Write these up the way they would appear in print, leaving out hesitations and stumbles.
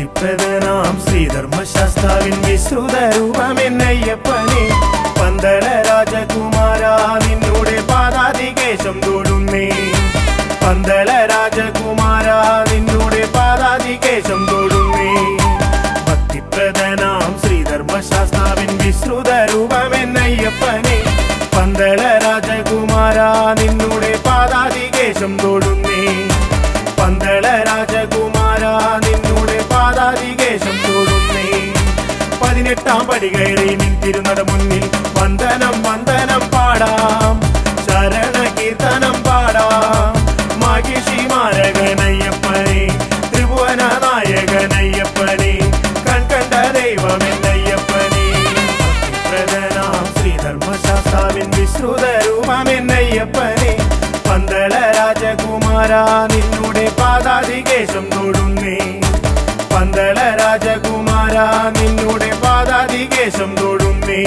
ഭക്തിപ്രദനാം ശ്രീധർമ്മശാസ്താവിൻ വിശ്രുത രൂപമെന്നയ്യപ്പനെ പന്തള രാജകുമാര നിന്നോടെ പാദാതികേശം തൊടുന്നേ പന്തള രാജകുമാര നിന്നോടെ പാദാതികേശം തൊടുന്നേ ഭക്തിപ്രദനാം ശ്രീധർമ്മശാസ്താവിൻ വിശ്രുത രൂപമെന്നയ്യപ്പനെ പന്തള രാജകുമാര നിന്നോടെ പാദാതികേശം തൊടുന്നേ പന്തള രാജകുമാര നിന്നോടെ പാദാതികേശം തൊടുന്നേ 18-ാം പടി കയറി നിൻ തിരുനട മുന്നിൽ വന്ദനം വന്ദനം പാടാം ശരണ കീർത്തനം പാടാം മാഹിഷി മാരകനയ്യപ്പനെ ത്രിഭുവന നായകനയ്യപ്പനെ കൺകണ്ട ദൈവമെന്നയ്യപ്പനെ ഭക്തിപ്രദനാം ശ്രീധർമ്മശാസ്താവിൻ വിശ്രുത രൂപമെന്നയ്യപ്പനെ പന്തള രാജകുമാര നിന്നോടെ പാദാതികേശം തൊടുന്നേ പന്തള രാജകുമാര നിന്നോടെ പാദാതികേശം തൊടുന്നേ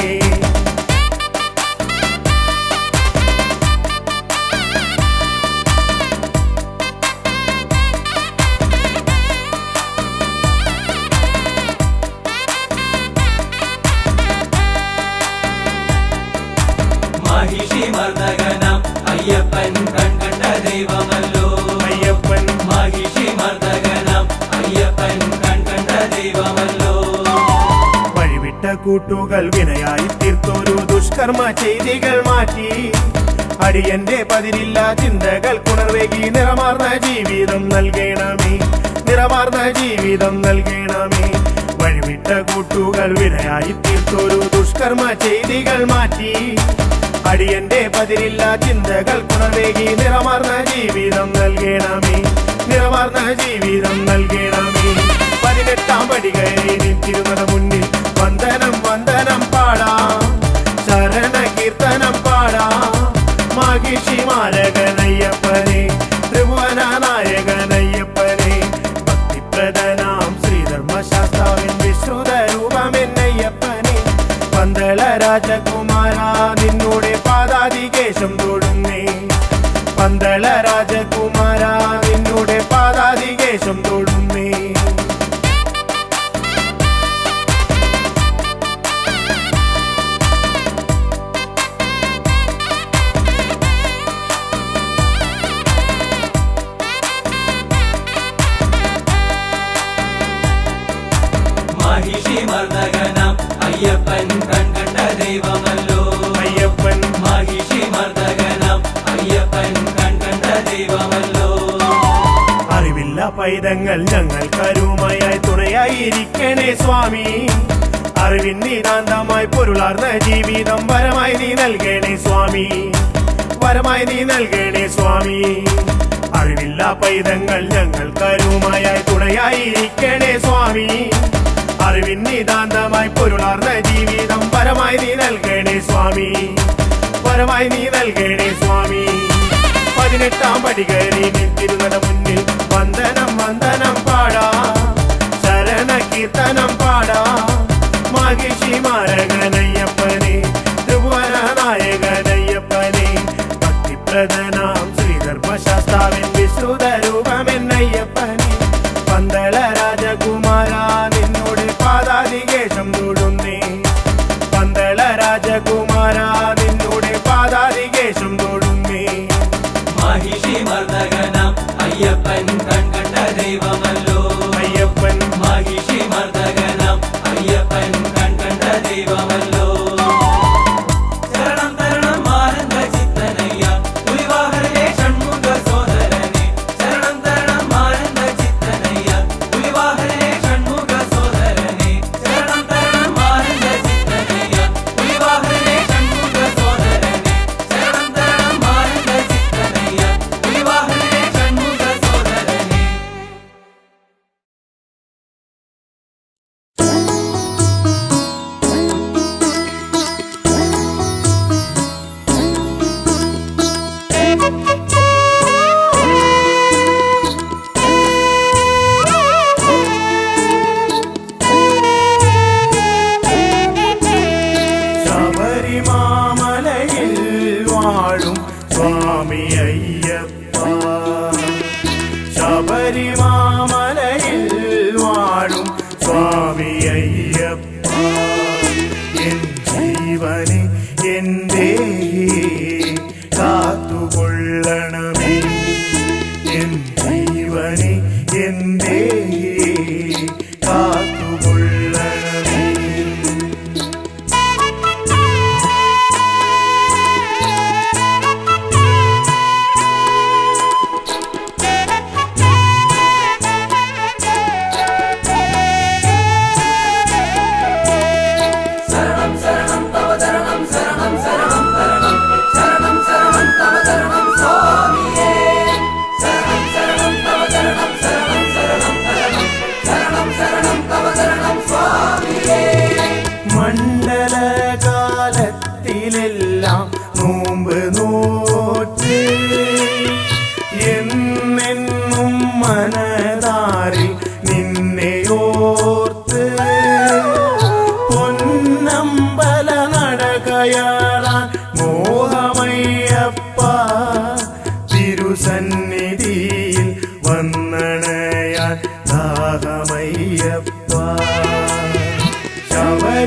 മാഹിഷി മർദ്ദകനാം അയ്യപ്പൻ കൺകണ്ട ദൈവമല്ലോ അയ്യപ്പൻ മാഹിഷി മർദ്ദകനാം അയ്യപ്പൻ കൺകണ്ട ദൈവമല്ലോ വഴിവിട്ട കൂട്ടുകൾ വിനയായി തീർത്തൊരു ദുഷ്കർമ്മ ചെയ്തികൾ മാറ്റി അടിയന്റെ പതിരില്ല ചിന്തകൾ കുണർവേകി നിറമാർന്ന ജീവിതം നൽകണമേ നിറമാർന്ന ജീവിതം നൽകണമേ വഴിവിട്ട കൂട്ടുകൾ വിനയായി തീർത്തൊരു ദുഷ്കർമ്മ ചെയ്തികൾ മാറ്റി അടിയന്റെ പതിരില്ല ചിന്തകൾ കുണർവേകി നിറമാർന്ന ജീവിതം നൽകണമേ നിറമാർന്ന ജീവിതം നൽകണമേ 18-ാം പടി കയറി നിൻ തിരുനട മുന്നിൽ വന്ദനം വന്ദനം പാടാം ശരണ കീർത്തനം പാടാം മാഹിഷി മാരകനയ്യപ്പനെ ത്രിഭുവന നായകനയ്യപ്പനെ ഭക്തിപ്രദനാം ശ്രീധർമ്മശാസ്താവിൻ വിശ്രുത രൂപമെന്നയ്യപ്പനെ പന്തള രാജകുമാര നിന്നോടെ പാദാതികേശം തൊടുന്നേ പന്തള രാജകുമാര നിന്നോടെ പാദാതികേശം തൊടുന്നേ മാഹിഷി മർദ്ദകനാം അയ്യപ്പൻ കൺകണ്ട ദൈവമല്ലോ അയ്യപ്പൻ മാഹിഷി മർദ്ദകനാം അയ്യപ്പൻ കൺകണ്ട ദൈവമല്ലോ അറിവില്ല പൈതങ്ങൾ ഞങ്ങൾ കരുമയായി തുണയായിരിക്കണേ സ്വാമി അറിവിൻ നിതാന്തമായി പൊരുളാർന്ന ജീവിതം വരമായി നീ നൽകണേ സ്വാമി വരമായി നീ നൽകണേ സ്വാമി അറിവില്ല പൈതങ്ങൾ ഞങ്ങൾ കരുമയായി തുണയായിരിക്കണേ സ്വാമി അറിവിൻ നിതാന്തമായി പൊരുളാർന്ന ജീവിതം വരമായി നീ നൽകണേ സ്വാമി വരമായി നീ നൽകണേ സ്വാമി 18-ാം പടി കയറി നിൻ തിരുനട മുന്നിൽ വന്ദനം വന്ദനം പാടാം ശരണ കീർത്തനം പാടാം മാഹിഷി മാരകനയ്യപ്പനെ ത്രിഭുവന നായകനയ്യപ്പനെ ഭക്തിപ്രദനാം ശ്രീധർമ്മശാസ്താവിൻ വിശ്രുത രൂപമെന്നയ്യപ്പനെ പന്തള രാജകുമാര നിന്നോടെ പാദാതികേശം തൊടുന്നേ പന്തള രാജകുമാര നിന്നോടെ പാദാതികേശം തൊടുന്നേ മാഹിഷി മർദ്ദകനാം അയ്യപ്പൻ കൺകണ്ട ദൈവമല്ലോ അയ്യപ്പൻ മാഹിഷി മർദ്ദകനാം അയ്യപ്പൻ കൺകണ്ട ദൈവമല്ലോ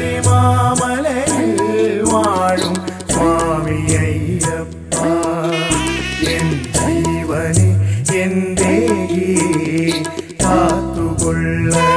ശബരിമാമലയിൽ വാഴും സ്വാമി അയ്യപ്പ എൻ ജീവനെ എന്റെ കാത്തുകൊള്ളണമേ.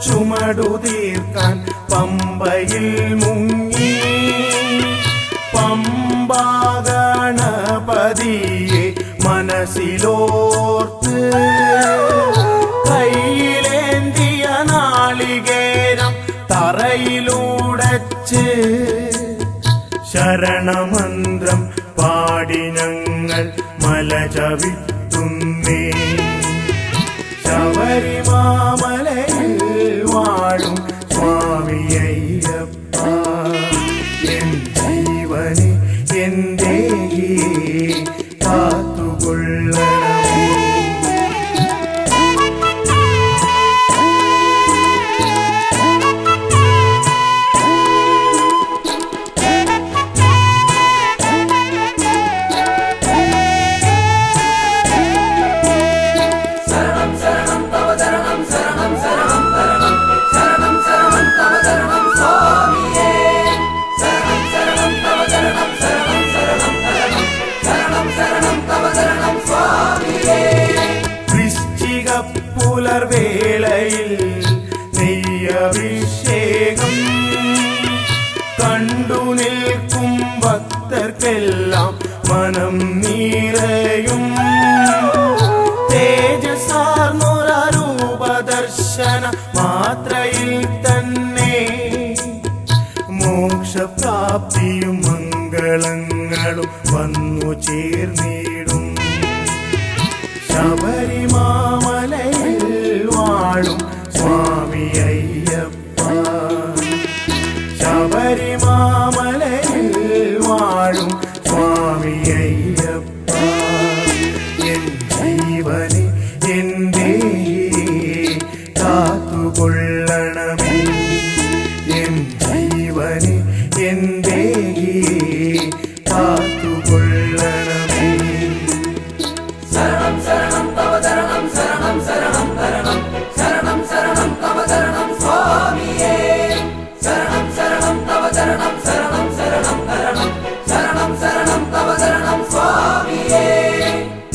ചുമടു തീർക്കാൻ പമ്പയിൽ മുങ്ങി പമ്പാഗണപതിയെ മനസ്സിലോർത്ത് കയ്യിലേന്തിയ നാളികേരം തറയിലൂടച്ച് ശരണമന്ത്രം പാടി ഞങ്ങൾ മല ചവിട്ടുന്നേ. ശബരിമാമലയിൽ വാഴും സ്വാമി അയ്യപ്പ എൻ ജീവനെ എന്റെ കാത്തുകൊള്ളണമേ. പുലർവേളയിൽ നെയ്യഭിഷേകം കണ്ടു നിൽക്കും ഭക്തർക്കെല്ലാം മനം നിറയും. തേജസാർന്നൊരൂപദർശന മാത്രയിൽ തന്നെ മോക്ഷപ്രാപ്തിയും മംഗളങ്ങളും വന്നു ചേർന്നിടും. ശബരിമാമലയിൽ വാഴും സ്വാമി അയ്യപ്പ ശബരിമാമലയിൽ വാഴും സ്വാമി അയ്യപ്പ എൻ ജീവനെ എന്റെ കാത്തുകൊള്ളണമേ. എൻ ജീവനെ എന്റെ കാത്തുകൊള്ളണമേ. ശരണം ശരണം തവ ശരണം ശരണം ശരണം ശരണം ശരണം ശരണം തവ ശരണം സ്വാമിയേ. ശരണം ശരണം തവ ശരണം ശരണം ശരണം ശരണം ശരണം ശരണം തവ ശരണം സ്വാമിയേ.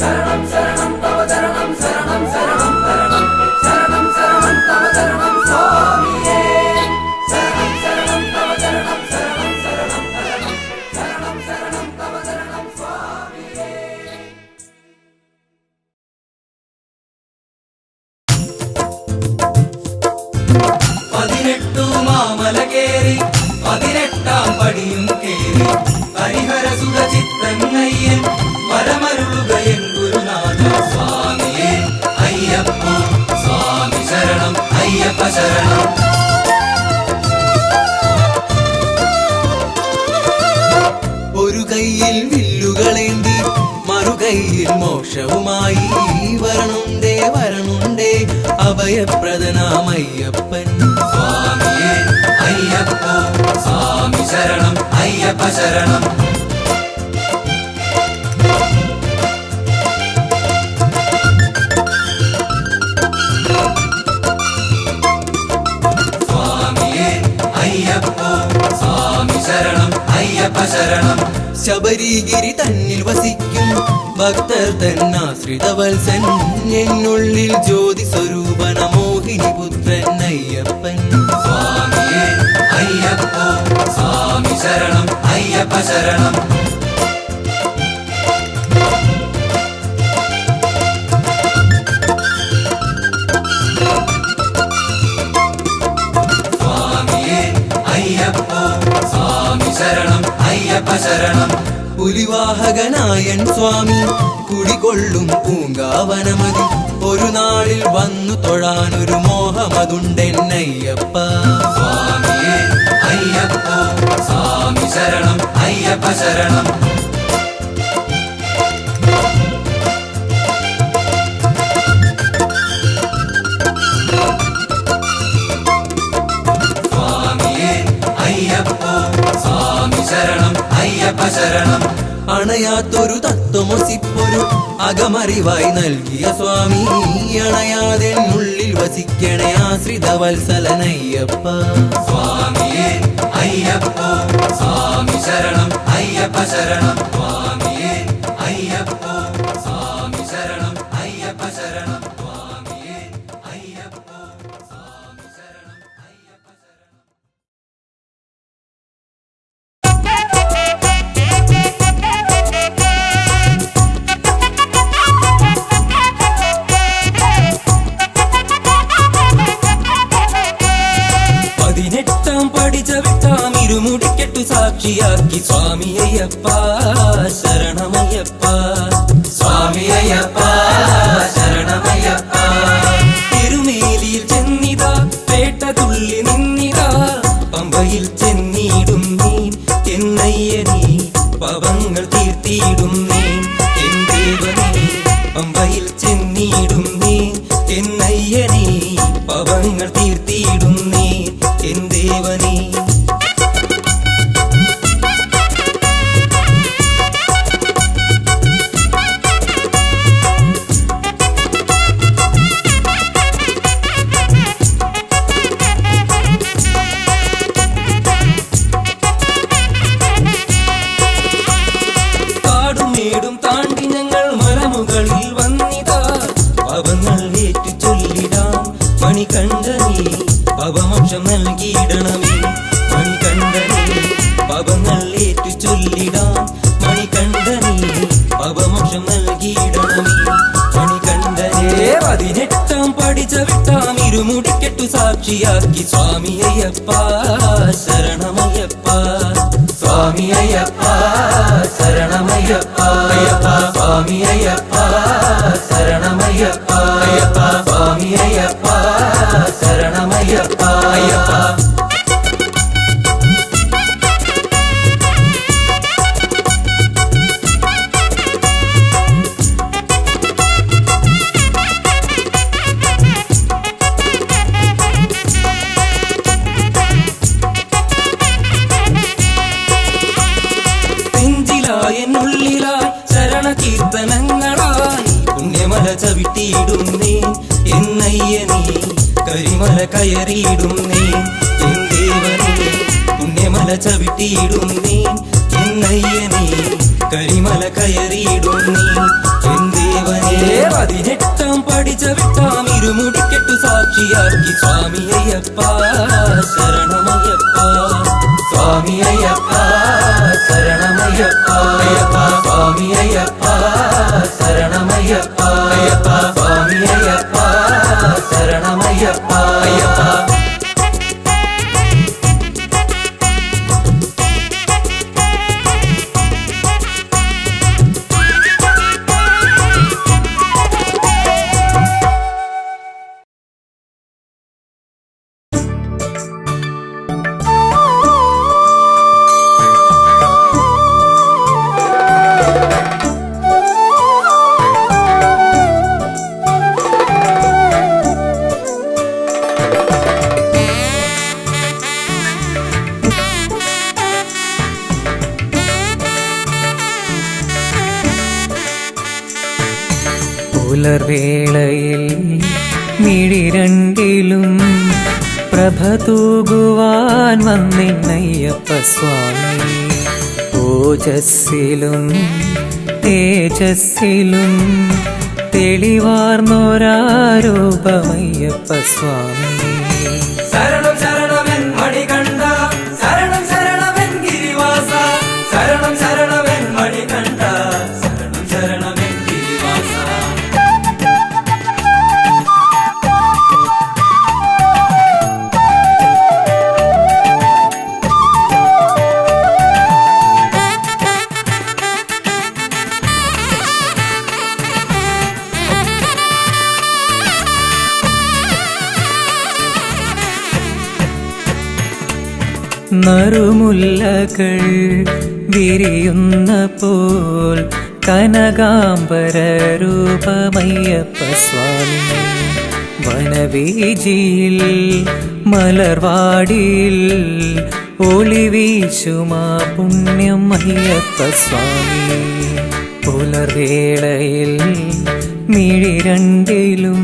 ശരണം ശരണം തവ ശരണം ശരണം ശരണം ശരണം ശരണം ശരണം തവ ശരണം സ്വാമിയേ. ശരണം ശരണം തവ ശരണം ശരണം ശരണം ശരണം ശരണം ശരണം തവ ശരണം സ്വാമിയേ. പതിനെട്ടു മാമല കേറി 18-ാം പടിയും കേറി ഹരിഹരസുത ചിത്തങ്ങയ്യൻ വരമരുളുകയൻ ഗുരുനാഥ സ്വാമിയേ അയ്യപ്പ സ്വാമി ശരണം അയ്യപ്പ ശരണം. ഒരു കയ്യിൽ വില്ലുകളേന്തി മറുകൈയിൽ മോക്ഷവുമായി വരണുണ്ടേ വരണുണ്ടേ അഭയപ്രദനാമയ്യപ്പൻ സ്വാമിയേ അയ്യപ്പ സ്വാമി ശരണം അയ്യപ്പ ശരണം. സ്വാമിയേ അയ്യപ്പ സ്വാമി ശരണം അയ്യപ്പ ശരണം. ശബരിഗിരി തന്നിൽ വസിക്കും ഭക്തർ തന്നാശ്രിതവത്സൻ എന്നുള്ളിൽ ജ്യോതി സ്വരൂപന മോഹിനി പുത്രൻ അയ്യപ്പൻ സ്വാമിയേ അയ്യപ്പ സ്വാമി ശരണം അയ്യപ്പ ശരണം. സ്വാമിയേ അയ്യപ്പ സ്വാമി ശരണം അയ്യപ്പ ശരണം. പുലിവാഹകനായൻ സ്വാമി കുടികൊള്ളും പൂങ്കാവനമതി ഒരു നാളിൽ വന്നു തൊഴാനൊരു മോഹമതുണ്ടെന്നയ്യപ്പ. സ്വാമിയേ അയ്യപ്പോ സ്വാമി ശരണം അയ്യപ്പ ശരണം. സ്വാമിയേ അയ്യപ്പോ സ്വാമി ശരണം അയ്യപ്പ ശരണം. അണയാത്തൊരു തത്വമൊസിപ്പൊരു അകമറിവായി നൽകിയ സ്വാമി, അണയാതെ ഉള്ളിൽ വസിക്കണേ ആശ്രിത വത്സലനയ്യപ്പ. സ്വാമിയേ അയ്യപ്പോ സ്വാമി ശരണം അയ്യപ്പ ശരണം. സ്വാമിയേ അയ്യപ്പോ സ്വാമി ശരണം അയ്യപ്പ ശരണം. സ്വാമിയേ അയ്യപ്പോ സ്വാമി ശരണം അയ്യപ്പ ശരണം. ചവിട്ടാം ഇരുമുടിക്കെട്ടു സാക്ഷിയാക്കി സ്വാമി അയ്യപ്പ ശരണമയ്യപ്പ. സ്വാമി അയ്യപ്പ ശരണമയ്യപ്പ. തിരുമേലിയിൽ ചെന്നിതാ പേട്ട തുള്ളി നിന്നിതാ, പമ്പയിൽ ചെന്നിടും നീ എന്നയ്യനീ പവങ്ങൾ തീർത്തിയിടും നീ എൻ ദേവനീ. പമ്പയിൽ ചെന്നിടും നീ എന്നയ്യനീ പവങ്ങൾ തീർത്തിയിടും നീ എൻ ദേവനീ. കാടുമേടും താണ്ടി ഞങ്ങൾ മലമുകളിൽ വന്നിതാ, പവങ്ങൾ ഏറ്റു ചൊല്ലിടാം മണികണ്ഠനീ പവമോക്ഷം നൽകിയിടണമേ. മണികണ്ഠനീ പവങ്ങൾ ഏറ്റു ചൊല്ലിടാം മണികണ്ഠനീ പവമോക്ഷം നൽകിയിടണമേ. മണികണ്ഠനേ 18 പടി ചവിട്ടാം ഇരുമുടിക്കെട്ടു സാക്ഷിയാക്കി സ്വാമി അയ്യപ്പ ശരണമയ്യപ്പ. സ്വാമി അയ്യപ്പ ശരണമയ്യപ്പ. അയ്യപ്പ സ്വാമി അയ്യപ്പ ശരണമയ്യപ്പ. അയ്യപ്പ സ്വാമി അയ്യപ്പ ശരണമയ്യപ്പ. അയ്യപ്പ എന്നുള്ളിലായി ശരണകീർത്തനങ്ങളായി പുണ്യമല ചവിട്ടിയിടുന്നേ എന്നയ്യനീ കരിമല കയറിയിടുന്നേ എൻ ദേവനീ. പുണ്യമല ചവിട്ടിയിടുന്നേ എന്നയ്യനീ കരിമല കയറിയിടുന്നേ എൻ ദേവനീ. 18 പടി ചവിട്ടാം ഇരുമുടിക്കെട്ടു സാക്ഷിയാക്കി സ്വാമി അയ്യപ്പ ശരണമയ്യപ്പ. സ്വാമി അയ്യപ്പ ശരണമയ്യപ്പ. അയ്യപ്പ സ്വാമി അയ്യപ്പ ശരണമയ്യപ്പ. അയ്യപ്പ സ്വാമി അയ്യപ്പ ശരണമയ്യപ്പ. അയ്യപ്പ പുലർവേളയിൽ മിഴിരണ്ടിലും പ്രഭ തൂകുവാൻ വന്നിന്നയ്യപ്പ സ്വാമി. ഓജസ്സിലും തേജസ്സിലും തെളിവാർന്നൊരാരൂപമയ്യപ്പ സ്വാമി. ശരണം ശരണമെൻ മണികണ്ഠ ശരണം ശരണമെൻ ഗിരിവാസ. ശരണം ശരണമെൻ മണികണ്ഠ ശരണം ശരണമെൻ ഗിരിവാസ. നറുമുല്ലകൾ വിരിയുന്ന പോൽ കനകാംബര രൂപമയ്യപ്പ സ്വാമി. വനവീജിയിൽ മലർവാടിയിൽ ഒളിവീശുമാ പുണ്യം അയ്യപ്പ സ്വാമി. പുലർവേളയിൽ മിഴി രണ്ടിലും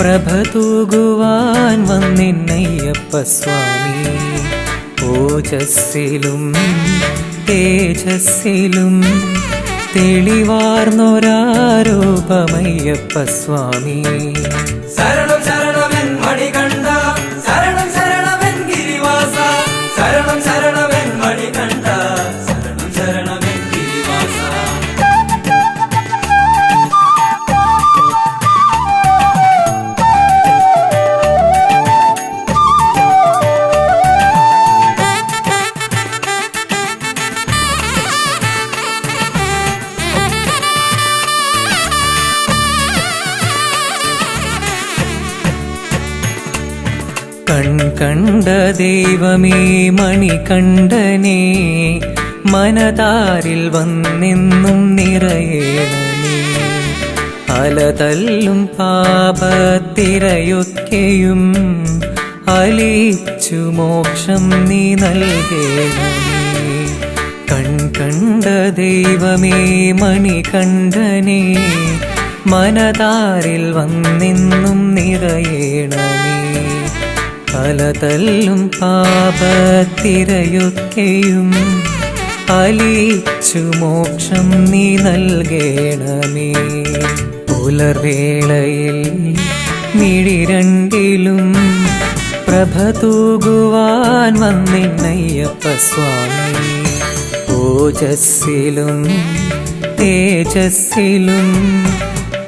പ്രഭ തൂകുവാൻ വന്നിന്നയ്യപ്പ സ്വാമി. ഓജസ്സിലും തേജസ്സിലും തെളിവാർന്നൊരാരൂപമയ്യപ്പ സ്വാമി. ശരണം ശരണമെൻ മണികണ്ഠ, ശരണം ശരണമെൻ ഗിരിവാസ, ശരണം ശരണമെൻ മണികണ്ഠ, ശരണം ശരണമെൻ ഗിരിവാസ. കണ്ട ദൈവമേ മണികണ്ഠനേ, മനതാരിൽ വന്നെന്നും നിറയേണമേ. അലതല്ലും പാപത്തിരയൊക്കെയും അലിച്ചു മോക്ഷം നീ നൽകേണമേ. കണ്ട ദൈവമേ മണികണ്ഠനേ, മനതാരിൽ വന്നെന്നും നിറയേണമേ. പലതല്ലും പാപത്തിരയൊക്കെയും അലിച്ചു മോക്ഷം നീ നൽകേണമേ. പുലർവേളയിൽ മിഴി രണ്ടിലും പ്രഭ തൂകുവാൻ വന്നിന്നയ്യപ്പ സ്വാമി. ഓജസ്സിലും തേജസ്സിലും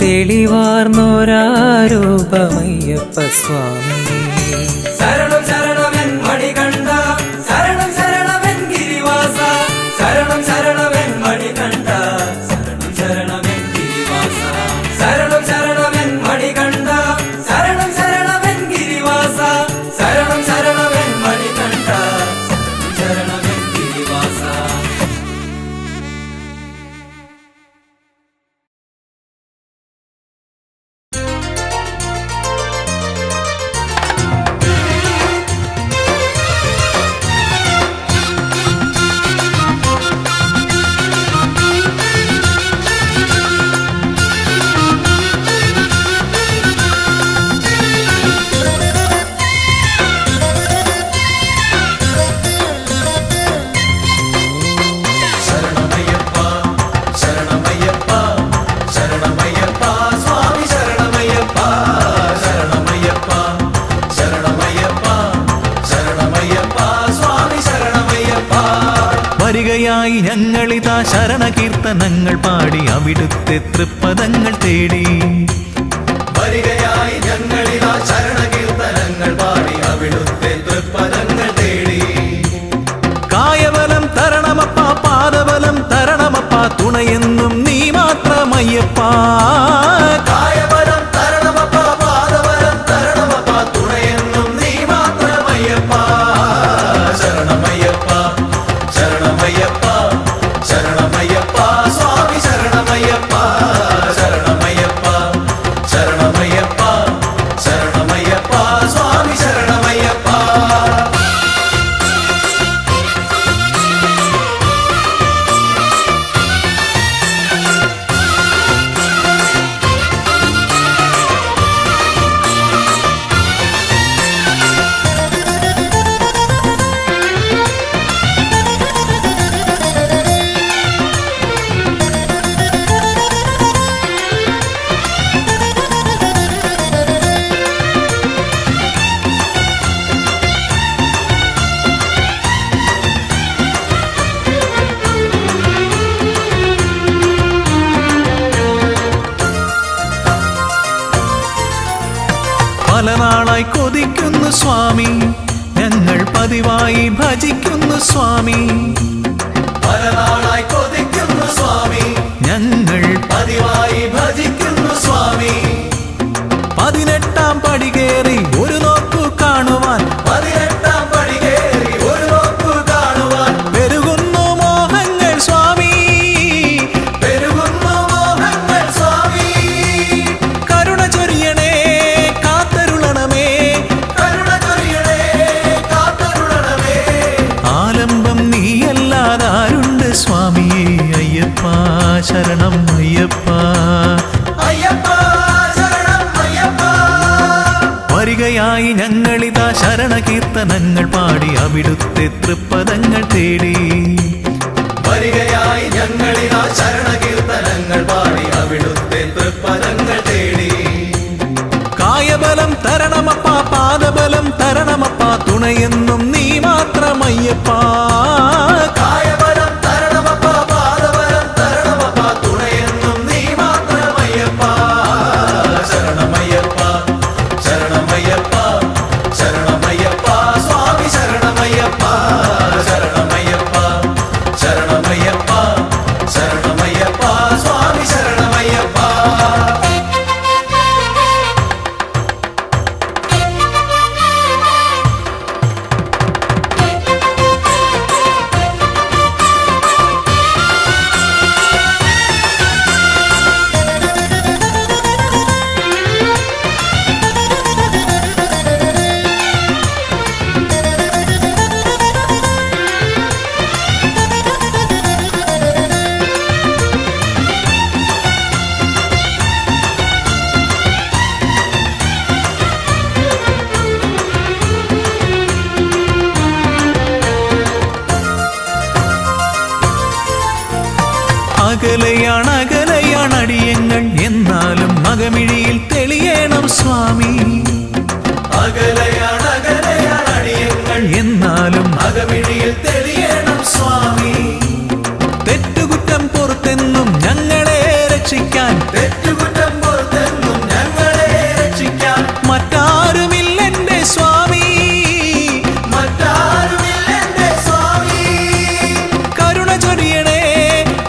തെളിവാർന്നൊരാരൂപമയ്യപ്പ സ്വാമി. ശരണം ശരണമെൻ മണികണ്ഠ, ശരണം ശരണമെൻ ഗിരിവാസ, ശരണം ശരണമെൻ മണികണ്ഠ, ശരണം ശരണമെൻ ഗിരിവാസ. ശരണം ശരണമെൻ മണികണ്ഠ, ശരണം ശരണമെൻ ഗിരിവാസ, ശരണം ശരണമെൻ മണികണ്ഠ, ശരണം ശരണമെൻ ഗിരിവാസ. വരികയായി ഞങ്ങളിതാ ശരണകീർത്തനങ്ങൾ പാടി അവിടുത്തെ തൃപ്പദങ്ങൾ തേടി. വരികയായി ഞങ്ങളിതാ ശരണകീർത്തനങ്ങൾ പാടി അവിടുത്തെ തൃപ്പദങ്ങൾ തേടി. കായബലം തരണമപ്പ, പാദബലം തരണമപ്പ, തുണയെന്നും നീ മാത്രമയ്യപ്പ. കായബലം തരണമപ്പ, പാദബലം തരണമപ്പ, തുണയെന്നും നീ മാത്രമയ്യപ്പ. ശരണമയ്യപ്പ, ശരണമയ്യപ്പ, ശരണമയ്യപ്പ സ്വാമി, ശരണമയ്യപ്പ, ശരണമയ്യപ്പ, ശരണമയ്യപ്പ, ശരണമയ്യപ്പ സ്വാമി, ശരണമയ്യപ്പ. പല നാളായി കൊതിക്കുന്നു സ്വാമി, ഞങ്ങൾ പതിവായി ഭജിക്കുന്നു സ്വാമി. പല നാളായി കൊതിക്കുന്നു സ്വാമി, ഞങ്ങൾ പതിവായി ഭജിക്കുന്നു സ്വാമി. 18-ാം പടി കേറി ഒരു നോക്കു കാണുവാൻ, 18-ാം പടി കേറി ഒരു വരികയായി ഞങ്ങളിതാ ശരണകീർത്തനങ്ങൾ പാടി അവിടുത്തെ തൃപ്പദങ്ങൾ തേടി. വരികയായി ഞങ്ങളിതാ ശരണകീർത്തനങ്ങൾ പാടി അവിടുത്തെ തൃപ്പദങ്ങൾ തേടി. കായബലം തരണമപ്പ, പാദബലം തരണമപ്പ, തുണയെന്നും നീ മാത്രമയ്യപ്പാ. കായബലം തരണമപ്പ, പാദബലം തരണമപ്പ, തുണയെന്നും നീ മാത്രമയ്യപ്പ. ശരണമയ്യപ്പ, ശരണമയ്യപ്പ, ശരണമയ്യപ്പ, സ്വാമി ശരണമയ്യപ്പ. ശരണമയ്യപ്പ, ശരണമയ്യപ്പ, ശരണമയ്യപ്പ, സ്വാമി ശരണമയ്യപ്പ. അകലെയാണ് അകലെയാണ് അടിയങ്ങൾ, എന്നാലും മകമിഴിയിൽ തെളിയണം സ്വാമി. അകലെയാണ് അകലെയാണ് അടിയങ്ങൾ, എന്നാലും അകമിഴിയിൽ തെളിയണം സ്വാമി. തെറ്റുകുറ്റം പുറത്തെന്നും ഞങ്ങളെ രക്ഷിക്കാൻ, തെറ്റുകുറ്റം പുറത്തെന്നും ഞങ്ങളെ രക്ഷിക്കാൻ മറ്റാരുമില്ലെന്റെ സ്വാമി. മറ്റാരുമില്ലെന്റെ സ്വാമി. കരുണ ചൊരിയണേ,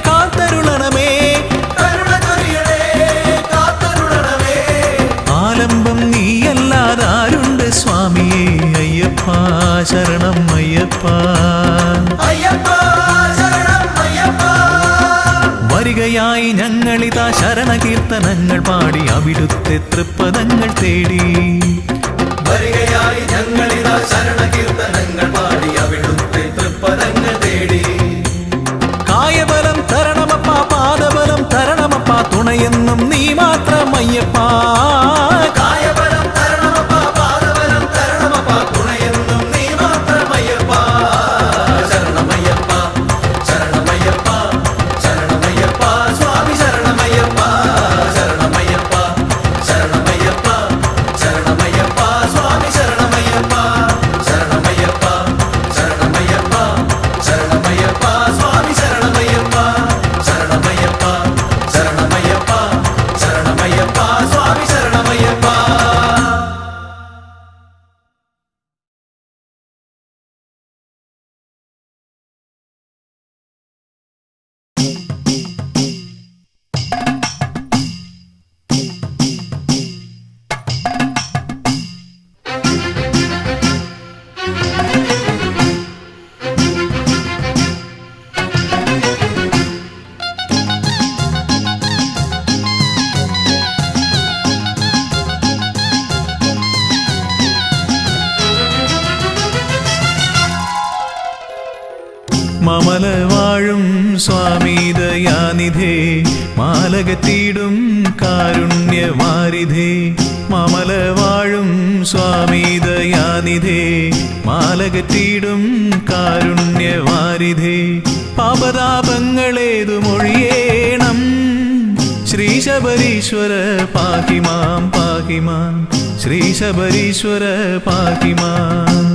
കാത്തരുളണമേ, കരുണ ചൊരിയണേ, കാത്തരുളണമേ. ആലംബം നീയല്ലാതാരുണ്ട് സ്വാമിയേ. അയ്യപ്പ ശരണം അയ്യപ്പ. അയ്യപ്പ ശരണം അയ്യപ്പ. വരികയായി ഞങ്ങളിതാ ശരണകീർത്തനങ്ങൾ പാടി അവിടുത്തെ തൃപ്പദങ്ങൾ തേടി. വരികയായി ഞങ്ങളിതാ ശരണകീർത്തനങ്ങൾ പാടി അവിടുത്തെ തൃപ്പദങ്ങൾ തേടി. കായബലം തരണമപ്പ, പാദബലം തരണമപ്പ, തുണയെന്നും നീ മാത്രമയ്യപ്പ. കായബലം തരണമപ്പ, പാദബലം തരണമപ്പ, തുണയെന്നും നീ മാത്രമയ്യപ്പ. ശരണമയ്യപ്പ, ശരണമയ്യപ്പ, ശരണമയ്യപ്പ, സ്വാമി ശരണമയ്യപ്പ. ശരണമയ്യപ്പ, ശരണമയ്യപ്പ, ശരണമയ്യപ്പ, സ്വാമി ശരണമയ്യപ്പ. ശരണമയ്യപ്പ, ശരണമയ്യപ്പ, ശരണമയ്യപ്പ, സ്വാമി ശരണമയ്യപ്പ. ശരണമയ്യപ്പ, ശരണമയ്യപ്പ, ശരണമയ്യപ്പ, സ്വാമി ശരണമയ്യപ്പ. മമല വാഴും സ്വാമി ദയാനിധേ, മാലകത്തിടും കാരുണ്യവാരിധേ. മമല വാഴും സ്വാമി ദയാനിധേ, മാലകത്തിടും കാരുണ്യവാരിധേ. പാപതാപങ്ങളേതു മൊഴിയേണം, ശ്രീ ശബരീശ്വര പാഹിമാം പാഹിമാം, ശ്രീ ശബരീശ്വര പാഹിമാം.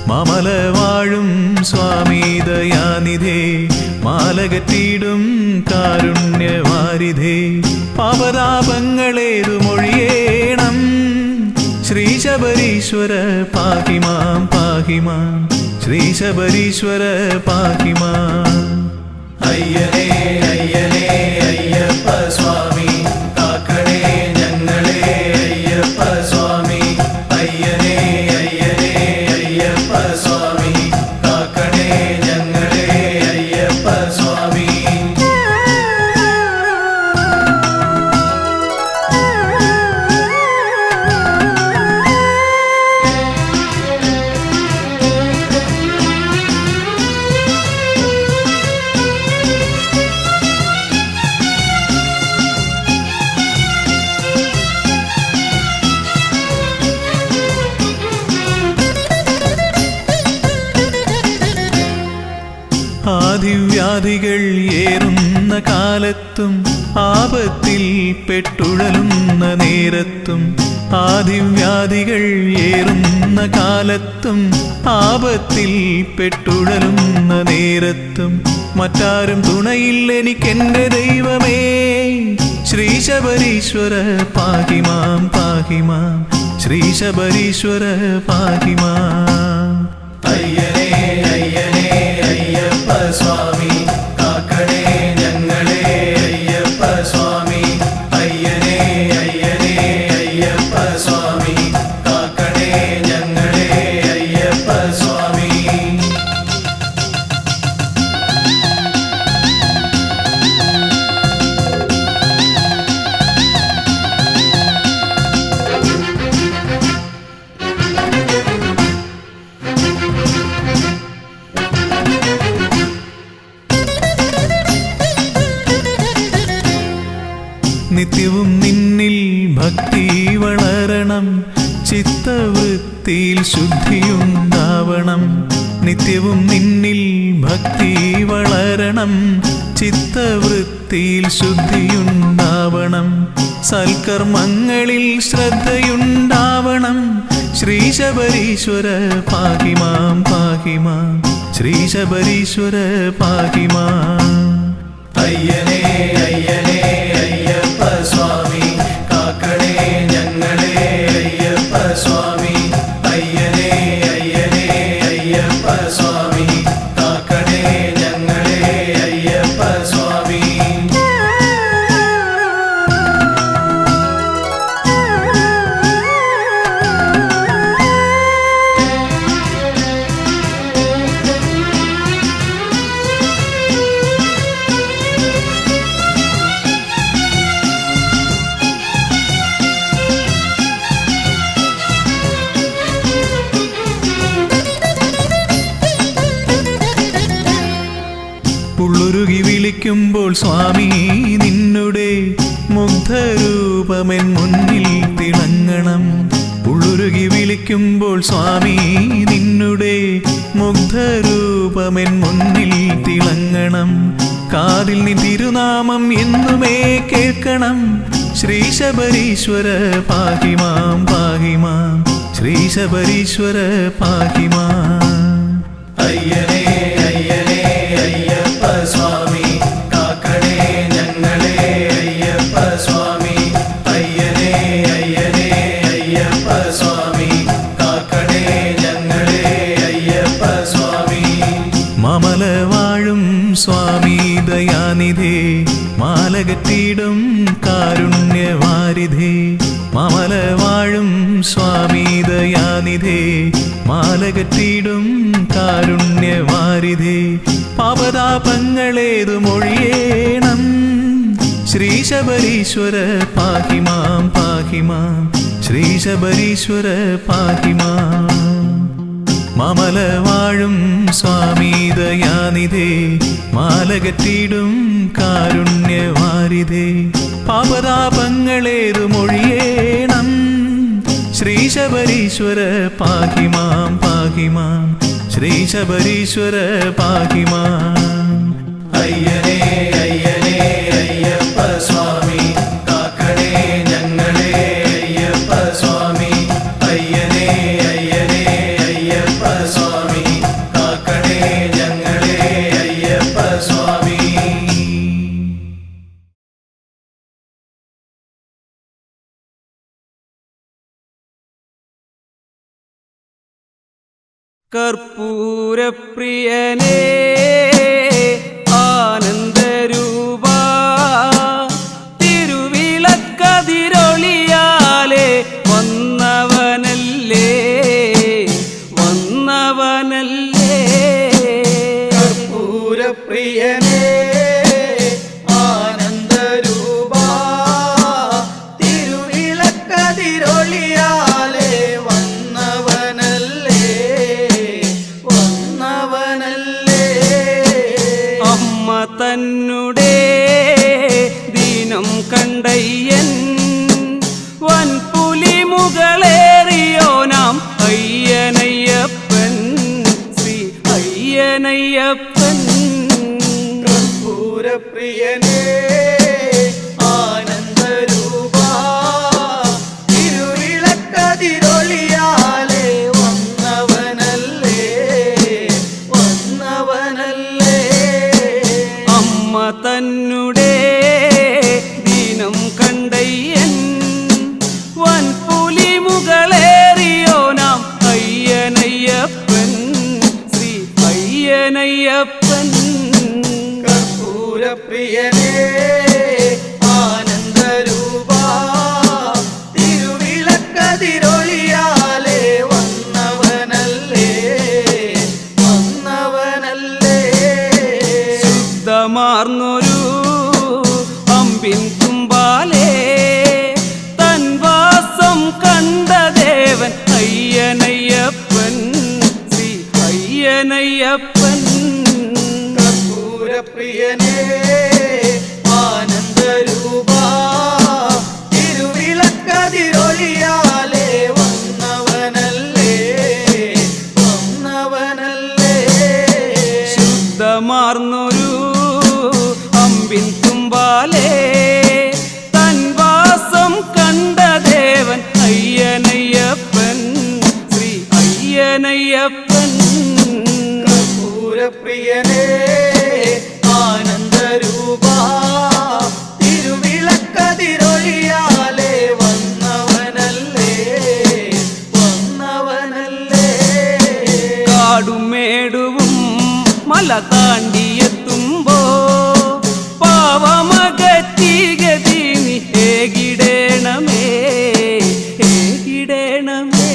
മമല വാഴും സ്വാമി ദയാനിധേ, മാലകത്തിടും കാരുണ്യവാരിധേ. പാപതാപങ്ങളേതു മൊഴിയേണം, ശ്രീ ശബരീശ്വര പാഹിമാം പാഹിമാം, ശ്രീ ശബരീശ്വര പാഹിമാം. അയ്യനേ അയ്യനേ അയ്യപ്പ സ്വാമി, കാക്കണേ ഞങ്ങളെ അയ്യപ്പ സ്വാമി. അയ്യനേ അയ്യനേ അയ്യപ്പ സ്വാമി, കാക്കണേ ഞങ്ങളെ അയ്യപ്പ സ്വാമി. വ്യാധികൾ ഏറുന്ന കാലത്തും ആപത്തിൽ പെട്ടുഴലുന്ന നേരത്തും വ്യാധികൾ ഏറുന്ന കാലത്തും ആപത്തിൽ പെട്ടുഴലുന്ന നേരത്തും മറ്റാരും തുണയില്ലെനിക്കെന്റെ ദൈവമേ ശ്രീ ശബരീശ്വര പാഹി മാം പാഹി മാം ശ്രീ ശബരീശ്വര പാഹി മാം. അയ്യനേ അയ്യനേ അയ്യപ്പ സ്വാമി കാക്കണേ ഞങ്ങളെ അയ്യപ്പ സ്വാമി. അയ്യനേ അയ്യനേ അയ്യപ്പ സ്വാമി കാക്കണേ ഞങ്ങളെ അയ്യപ്പ സ്വാമി. നിത്യവും നിന്നിൽ ഭക്തി വളരണം ചിത്തവൃത്തിയിൽ ശുദ്ധിയുണ്ടാവണം. നിത്യവും നിന്നിൽ ഭക്തി വളരണം ചിത്തവൃത്തിയിൽ ശുദ്ധിയുണ്ടാവണം. സൽക്കർമ്മങ്ങളിൽ ശ്രദ്ധയുണ്ടാവണം. ശ്രീ ശബരീശ്വര പാഹി മാം പാഹി മാം ശ്രീ ശബരീശ്വര പാഹി മാം. അയ്യനേ അയ്യനേ അയ്യപ്പ സ്വാമി കാക്കണേ ഞങ്ങളെ അയ്യപ്പ സ്വാമി. അയ്യനേ അയ്യനേ അയ്യപ്പ സ്വാമി കാക്കണേ ഞങ്ങളെ അയ്യപ്പ സ്വാമി. ഉള്ളുരുകി വിളിക്കുമ്പോൾ സ്വാമി നിന്നുടെ മുഗ്ധരൂപമെൻ മുന്നിൽ തിളങ്ങണം. ഉള്ളുരുകി വിളിക്കുമ്പോൾ സ്വാമി നിന്നുടെ മുഗ്ധരൂപമെൻ മുന്നിൽ തിളങ്ങണം. കാതിൽ നീ തിരുനാമം എന്നുമേ കേൾക്കണം. ശ്രീ ശബരീശ്വര പാഹി മാം പാഹി മാം ശ്രീ ശബരീശ്വര പാഹി മാം. അയ്യനേ അയ്യനേ അയ്യപ്പ സ്വാമി കാക്കണേ ഞങ്ങളെ അയ്യപ്പ സ്വാമി. അയ്യനേ അയ്യനേ അയ്യപ്പ സ്വാമി കാക്കണേ ഞങ്ങളെ അയ്യപ്പ സ്വാമി. മാമല വാഴും സ്വാമി ദയാനിധേ മാലകറ്റിടും കാരുണ്യവാരിധേ. മാമല വാഴും സ്വാമി ദയാനിധേ മാലകറ്റിടും കാരുണ്യവാരിധേ. പാപതാപങ്ങളേതു മൊഴിയേണം. ശ്രീ ശബരീശ്വര പാഹി മാം പാഹി മാം ശ്രീ ശബരീശ്വര പാഹി മാം. മാമല വാഴും സ്വാമി ദയാനിധേ മാലകറ്റിടും കാരുണ്യവാരിധേ. പാപതാപങ്ങളേതു മൊഴിയേണം. ശ്രീ ശബരീശ്വര പാഹി മാം പാഹി മാം ശ്രീ ശബരീശ്വര പാഹി മാം. അയ്യനേ അയ്യനേ അയ്യപ്പ സ്വാമി കാക്കണേ ഞങ്ങളെ അയ്യപ്പ സ്വാമി. അയ്യനേ അയ്യനേ അയ്യപ്പ സ്വാമി കാക്കണേ ഞങ്ങളെ അയ്യപ്പ സ്വാമി. കർപ്പൂരപ്രിയനേ ആനന്ദരൂപ തിരുവിളക്കതിരൊളിയാലെ വന്നവനല്ലേ വന്നവനല്ലേ. കർപ്പൂരപ്രിയനേ ആനന്ദരൂപ തിരുവിളക്കതിരൊളിയാലെ വന്നവനല്ലേ വന്നവനല്ലേ. കതിരൊളിയാലേ വന്നവനല്ലേ വന്നവനല്ലേ ശുദ്ധമാർന്നൊരു അമ്പിൻ തുമ്പാലേ തൻവാസം കണ്ട ദേവൻ അയ്യനയ്യപ്പൻ ശ്രീ അയ്യനയ്യപ്പൻ കർപ്പൂരപ്രിയനേ ആനന്ദരൂപ തിരുവിളക്കതിരൊളിയാലേ വന്നവനല്ലേ വന്നവനല്ലേ ശുദ്ധമാർന്നൊരു അമ്പിൻ തുമ്പാലേ തൻവാസം കണ്ട ദേവൻ അയ്യനയ്യപ്പൻ ശ്രീ അയ്യനയ്യപ്പൻ കർപ്പൂരപ്രിയനേ ആനന്ദരൂപ തിരുവിളക്കതിരൊളിയാലേ വന്നവനല്ലേ വന്നവനല്ലേ കാടും മേടുവും മല താണ്ടിയെത്തുമ്പോ പാവമകറ്റിഗതി നീ ഏകിടേണമേ ഏകിടേണമേ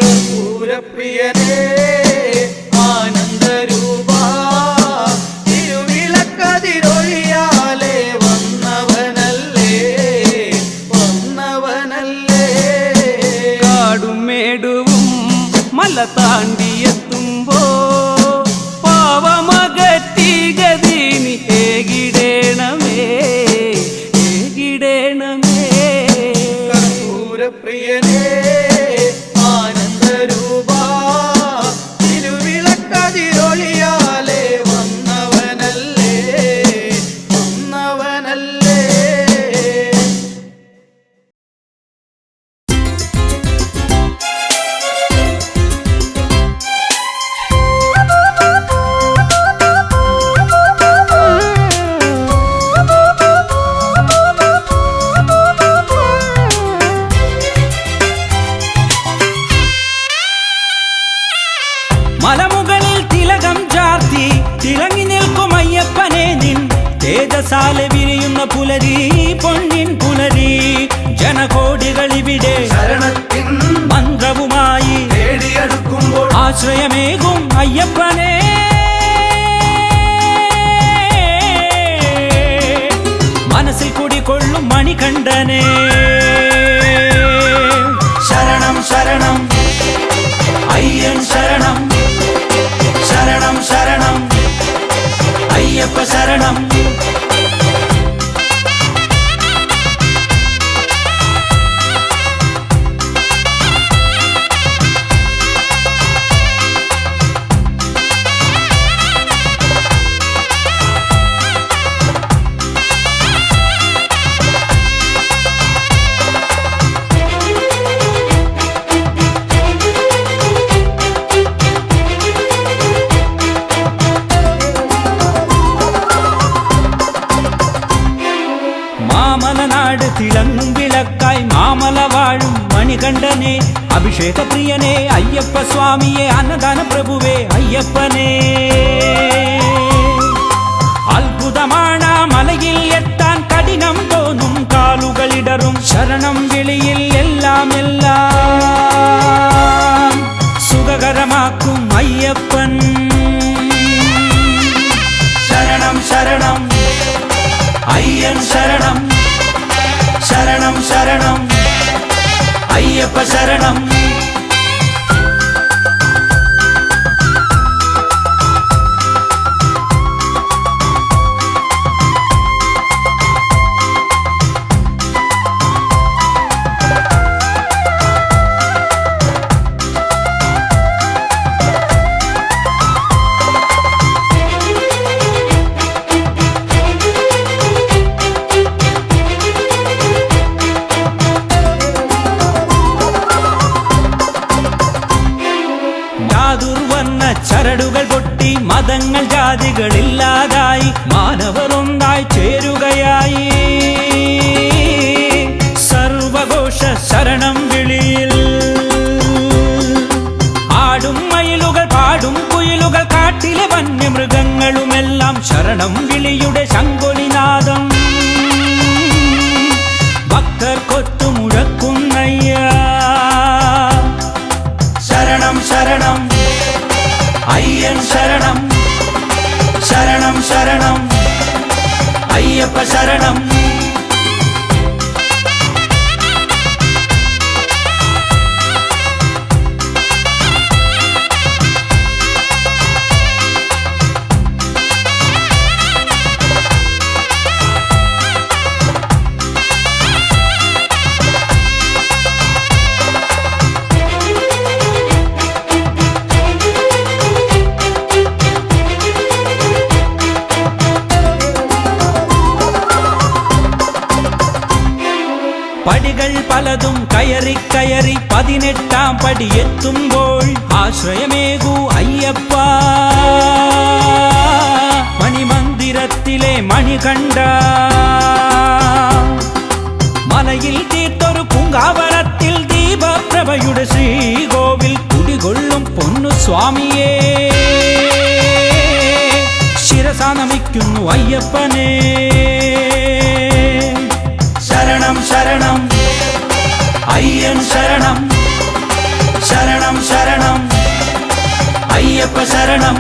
കർപ്പൂരപ്രിയനേ ആനന്ദരൂപ തിരുവിളക്കതിരൊളിയാലേ വന്നവനല്ലേ വന്നവനല്ലേ കാടും മേടുവും മല താണ്ടിയെത്തുമ്പോ പാവമകറ്റിഗതി നീ ഏകിടേണമേ ഏകിടേണമേ കർപ്പൂരപ്രിയനേ ആനന്ദരൂപ തിരുവിളക്കതിരൊളിയാലേ വന്നവനല്ലേ വന്നവനല്ലേ മലമുകളിൽ തിലകം ചാർത്തി തിളങ്ങി നിൽക്കും അയ്യപ്പനെ നിൻ തേജസാലെ വിരിയുന്ന പുലരി പൊന്നിൻ പുലരി ജനകോടികൾ ഇവിടെ ശരണത്തിൻ മന്ത്രവുമായി തേടിയെടുക്കുമ്പോൾ ആശ്രയമേകും അയ്യപ്പനെ മനസ്സിൽ കുടികൊള്ളും മണികണ്ഠനെ ശരണം ശരണം അയ്യൻ ശരണം ശരണം ശരണം അയ്യപ്പ ശരണം മാമലനാട് തിളങ്ങും വിളക്കായി മാമല വാഴും മണികണ്ഠനെ അഭിഷേക പ്രിയനെ അയ്യപ്പ സ്വാമിയെ അന്നദാന പ്രഭുവേ അയ്യപ്പനെ അത്ഭുതമാണ് ആ മലയിൽ എത്താൻ കഠിനം തോന്നും കാലുകളിടറും ശരണം വിളിയിൽ എല്ലാം എല്ലാം സുഖകരമാക്കും അയ്യപ്പൻ ശരണം ശരണം അയ്യൻ ശരണം ശരണം ശരണം അയ്യപ്പ ശരണം ചരടുകൾ പൊട്ടി മതങ്ങൾ ജാതികളില്ലാതായി മാനവർ ഒന്നായി ചേരുകയായി സർവഘോഷ ശരണം വിളിയിൽ ആടും മയിലുകൾ പാടും കുയിലുകൾ കാട്ടിലെ വന്യമൃഗങ്ങളുമെല്ലാം ശരണം വിളിയുടെ ശങ്കൊലിനാദം ഭക്തർ കൊത്തുമുഴക്കുന്നയ്യ ശരണം അയ്യൻ ശരണം ശരണം ശരണം അയ്യപ്പ ശരണം പടികൾ പലതും കയറി കയറി 18-ാം പടിയെത്തുമ്പോൾ ആശ്രയമേകൂ അയ്യപ്പ മണിമന്ദിരത്തിലെ മണികണ്ഠ മലയിൽ തീർത്തൊരു പൂങ്കാവനത്തിൽ ദീപപ്രഭയുടെ ശ്രീകോവിൽ കുടികൊള്ളും പൊന്നു സ്വാമിയേ ശിരസാ നമിക്കുന്നു അയ്യപ്പനേ ശരണം ശരണം അയ്യൻ ശരണം ശരണം ശരണം അയ്യപ്പ ശരണം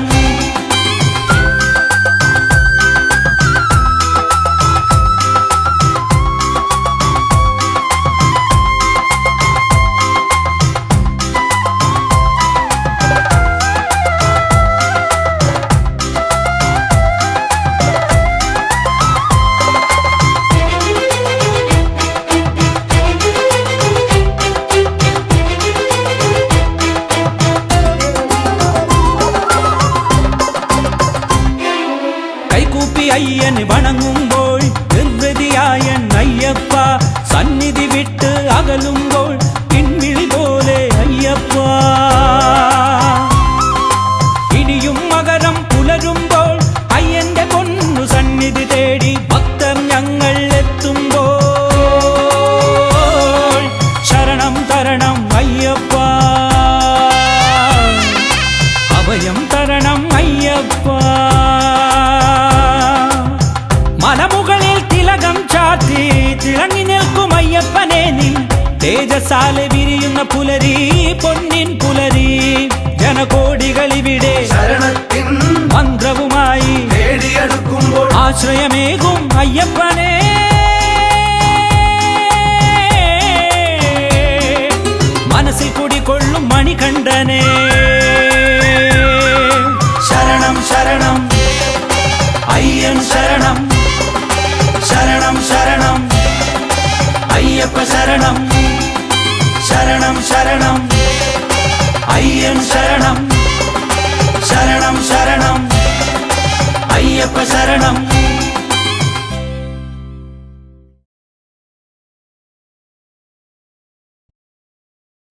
അയ്യന് വണങ്ങുമ്പോൾ നിർവൃതിയായൻ അയ്യപ്പ സന്നിധി വിട്ട് അകലുമ്പോൾ പിൻവിളി പോലെ അയ്യപ്പ ഇനിയും മകരം പുലരുമ്പോൾ അയ്യന്റെ പൊന്നു സന്നിധി തേടി ഭക്തർ ഞങ്ങൾ എത്തുമ്പോൾ ശരണം തരണം അയ്യപ്പ അഭയം തരണം അയ്യപ്പ മലമുകളിൽ തിലകം ചാത്തി തിളങ്ങി നിൽക്കും അയ്യപ്പനെ നീ തേജസാലെ വിരിയുന്ന പുലരി പൊന്നിൻ പുലരി ജനകോടികളിവിടെ ശരണത്തിൻ മന്ത്രവുമായി നേടിയെടുക്കുമ്പോൾ ആശ്രയമേകും അയ്യപ്പനെ മനസ്സിൽ കുടികൊള്ളും മണികണ്ഠനെ ശരണം ശരണം അയ്യൻ ശരണം ശരണം ശരണം അയ്യപ്പ ശരണം ശരണം ശരണം അയ്യൻ ശരണം ശരണം ശരണം അയ്യപ്പ ശരണം